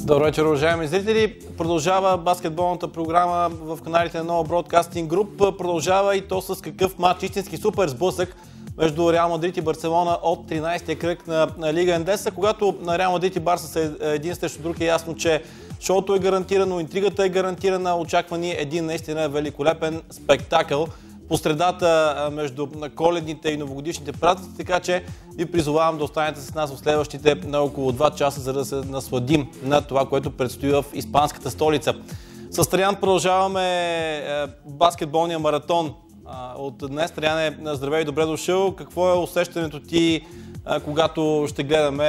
Добър вечер, уважаеми зрители! Продължава баскетболната програма в каналите на Nova Broadcasting Group. Продължава и то с какъв матч, истински супер сблъсък между Реал Мадрид и Барселона от 13-я кръг на Лига Ендеса. Когато на Реал Мадрид и Барса са един срещу друг, е ясно, че шоуто е гарантирано, интригата е гарантирана, очаква ни един наистина великолепен спектакъл по средата между коледните и новогодишните празници, така че ви призовавам да останете с нас в следващите на около 2 часа, за да се насладим на това, което предстои в испанската столица. С Триан продължаваме баскетболния маратон от днес. Триан, здравей и добре дошъл. Какво е усещането ти, когато ще гледаме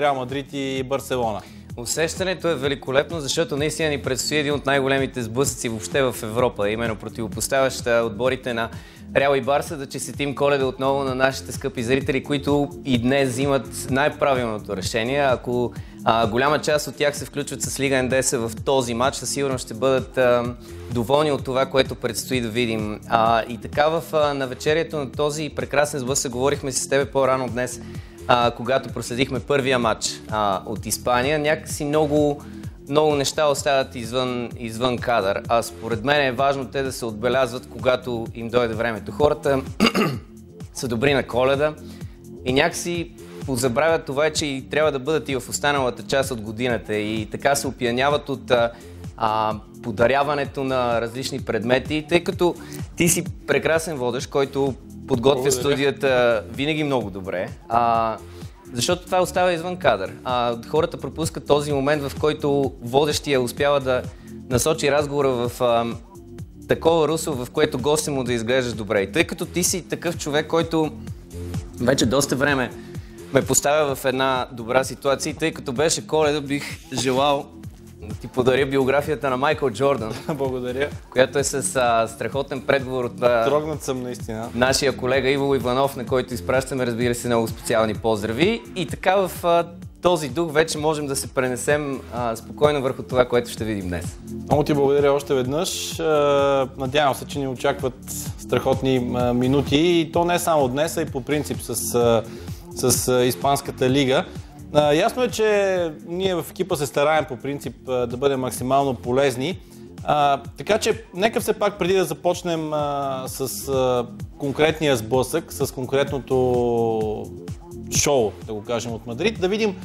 Реал Мадрид и Барселона? Усещането е великолепно, защото наистина ни предстои един от най-големите сблъсъци въобще в Европа, именно противопоставящ отборите на Реал и Барса. Да честитим Коледа отново на нашите скъпи зрители, които и днес взимат най-правилното решение. Ако голяма част от тях се включват с Лига Ендеса в този матч, със сигурност ще бъдат доволни от това, което предстои да видим. И така в навечерието на този прекрасен сблъсък говорихме си с тебе по-рано днес, когато проследихме първия матч от Испания. Някакси много неща остават извън кадър, а според мен е важно те да се отбелязват, когато им дойде времето. Хората са добри на Коледа и някакси позабравят това, че и трябва да бъдат и в останалата част от годината и така се опияняват от подаряването на различни предмети, тъй като ти си прекрасен водещ, който подготвя студията винаги много добре, защото това остава извън кадър. Хората пропускат този момент, в който водещия успява да насочи разговора в такова русло, в което гостя му да изглеждаш добре. И тъй като ти си такъв човек, който вече доста време ме поставя в една добра ситуация, и тъй като беше Коледа, бих желал да ти подаря биографията на Майкъл Джордан. Благодаря. Която е с страхотен предговор от трогнат съм наистина. Нашия колега Иво Иванов, на който изпращаме, разбира се, много специални поздрави. И така в този дух вече можем да се пренесем спокойно върху това, което ще видим днес. Много ти благодаря още веднъж. Надявам се, че ни очакват страхотни минути и то не само днес, а и по принцип с Испанската лига. Ясно е, че ние в екипа се стараем по принцип да бъдем максимално полезни, така че нека все пак преди да започнем с конкретния сблъсък, с конкретното шоу, да го кажем, от Мадрид, да видим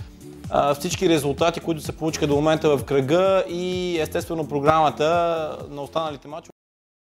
всички резултати, които се получиха до момента в кръга и естествено програмата на останалите мачове.